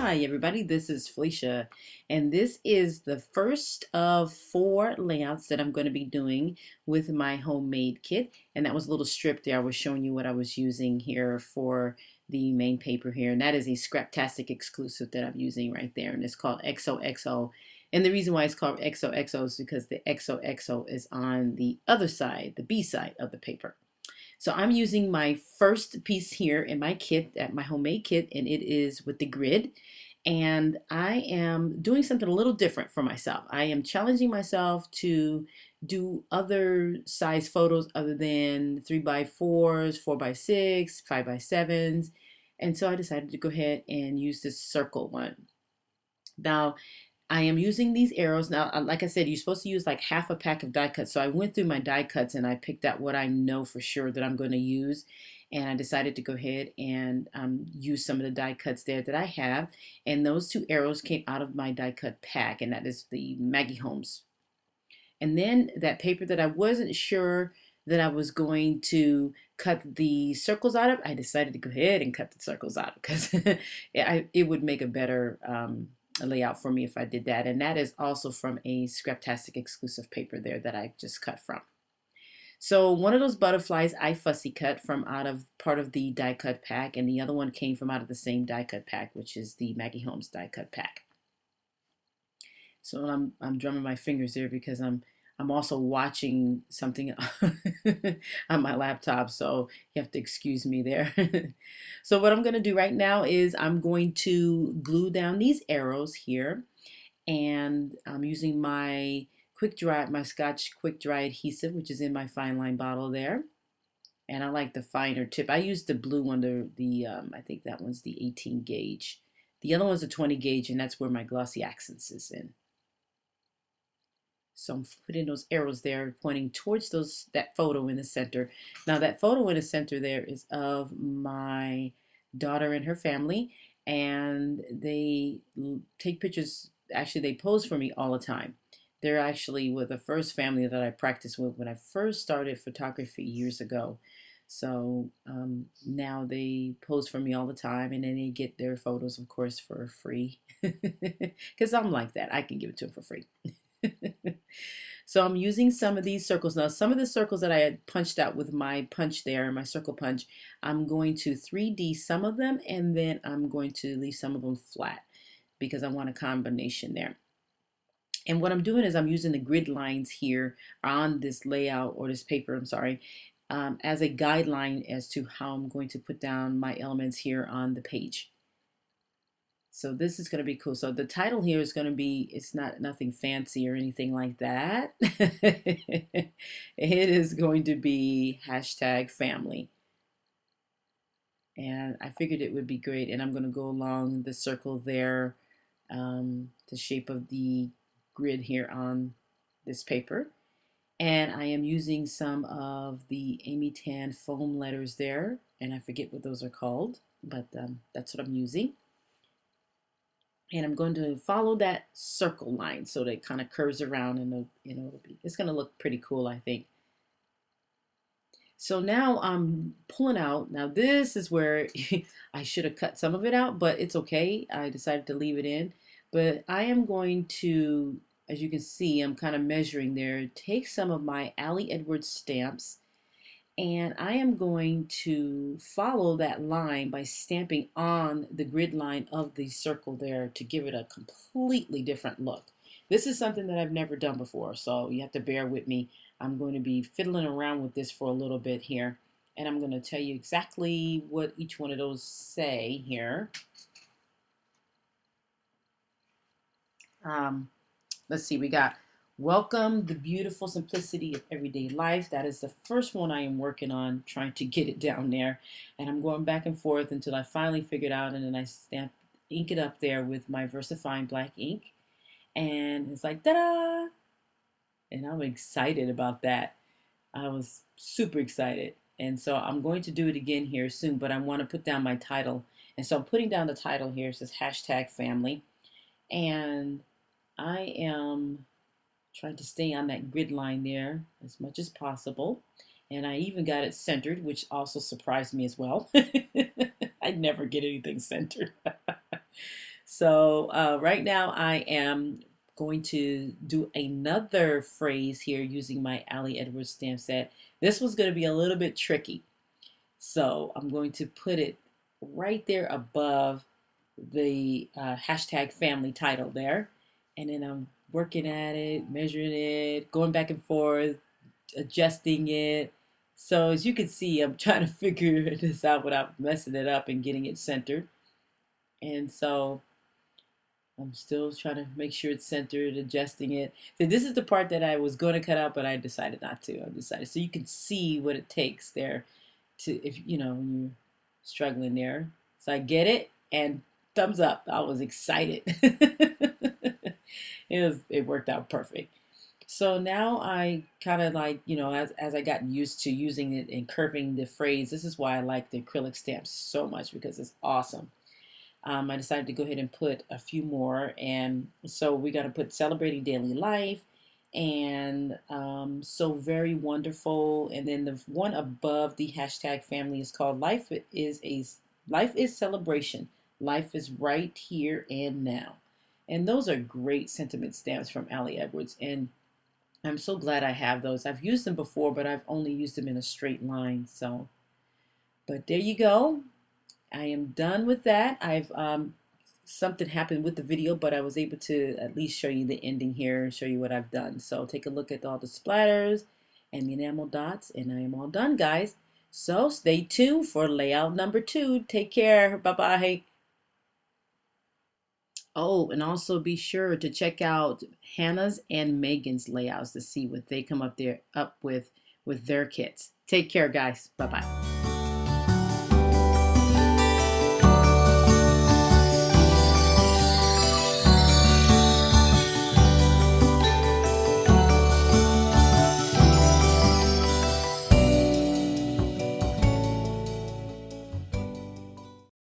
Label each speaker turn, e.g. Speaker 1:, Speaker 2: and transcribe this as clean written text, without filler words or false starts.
Speaker 1: Hi, everybody. This is Felicia, and this is the first of 4 layouts that I'm going to be doing with my homemade kit. And that was a little strip there. I was showing you what I was using here for the main paper here, and that is a Scraptastic exclusive that I'm using right there, and it's called XOXO. And the reason why it's called XOXO is because the XOXO is on the other side, the B side of the paper. So I'm using my first piece here in my kit, at my homemade kit, and it is with the grid. And I am doing something a little different for myself. I am challenging myself to do other size photos other than 3x4s, 4x6, 5x7s. And so I decided to go ahead and use this circle one. Now, I am using these arrows. Now, like I said, you're supposed to use like half a pack of die cuts. So I went through my die cuts and I picked out what I know for sure that I'm going to use. And I decided to go ahead and use some of the die cuts there that I have. And those 2 arrows came out of my die cut pack, and that is the Maggie Holmes. And then that paper that I wasn't sure that I was going to cut the circles out of, I decided to go ahead and cut the circles out because it would make a better layout for me if I did that. And that is also from a Scraptastic exclusive paper there that I just cut from. So one of those butterflies I fussy cut from out of part of the die cut pack, and the other one came from out of the same die cut pack, which is the Maggie Holmes die cut pack. So I'm drumming my fingers there because I'm also watching something on my laptop, so you have to excuse me there. So what I'm going to do right now is I'm going to glue down these arrows here, and I'm using my my Scotch quick dry adhesive, which is in my fine line bottle there. And I like the finer tip. I use the blue one, I think that one's the 18 gauge. The other one's a 20 gauge, and that's where my glossy accents is in. So I'm putting those arrows there pointing towards that photo in the center. Now that photo in the center there is of my daughter and her family, and they take pictures. Actually, they pose for me all the time. They're actually with the first family that I practiced with when I first started photography years ago. So now they pose for me all the time, and then they get their photos, of course, for free. Because I'm like that. I can give it to them for free. So I'm using some of these circles. Now, some of the circles that I had punched out with my punch there, my circle punch, I'm going to 3D some of them, and then I'm going to leave some of them flat because I want a combination there. And what I'm doing is I'm using the grid lines here on this layout, or this paper, I'm sorry, as a guideline as to how I'm going to put down my elements here on the page. So this is going to be cool. So the title here is going to be, it's not nothing fancy or anything like that. It is going to be #family. And I figured it would be great. And I'm going to go along the circle there, the shape of the grid here on this paper. And I am using some of the Amy Tan foam letters there. And I forget what those are called, but that's what I'm using. And I'm going to follow that circle line so that it kind of curves around, and it's going to look pretty cool, I think. So now I'm pulling out. Now this is where I should have cut some of it out, but it's okay. I decided to leave it in. But I am going to, as you can see, I'm kind of measuring there, take some of my Ali Edwards stamps, and I am going to follow that line by stamping on the grid line of the circle there to give it a completely different look. This is something that I've never done before, so you have to bear with me. I'm going to be fiddling around with this for a little bit here, and I'm going to tell you exactly what each one of those say here. Um, let's see, we got welcome the beautiful simplicity of everyday life. That is the first one I am working on, trying to get it down there. And I'm going back and forth until I finally figured out, and then I ink it up there with my VersaFine black ink. And it's like, ta-da! And I'm excited about that. I was super excited. And so I'm going to do it again here soon, but I want to put down my title. And so I'm putting down the title here. It says #family. And I am trying to stay on that grid line there as much as possible. And I even got it centered, which also surprised me as well. I never get anything centered. So right now I am going to do another phrase here using my Ali Edwards stamp set. This was going to be a little bit tricky. So I'm going to put it right there above the hashtag family title there. And then I'm working at it, measuring it, going back and forth, adjusting it. So as you can see, I'm trying to figure this out without messing it up and getting it centered. And so I'm still trying to make sure it's centered, adjusting it. So this is the part that I was going to cut out, but I decided not to. I decided so you can see what it takes there to, if you know, when you're struggling there. So I get it, and thumbs up. I was excited. It worked out perfect. So now I kind of like, as I got used to using it and curving the phrase, this is why I like the acrylic stamps so much because it's awesome. I decided to go ahead and put a few more. And so we got to put celebrating daily life and so very wonderful. And then the one above the hashtag family is called life is celebration. Life is right here and now. And those are great sentiment stamps from Ali Edwards. And I'm so glad I have those. I've used them before, but I've only used them in a straight line. So, but there you go. I am done with that. I've something happened with the video, but I was able to at least show you the ending here and show you what I've done. So take a look at all the splatters and the enamel dots, and I am all done, guys. So stay tuned for layout number 2. Take care. Bye-bye. Oh, and also be sure to check out Hannah's and Megan's layouts to see what they come up with their kits. Take care, guys. Bye-bye.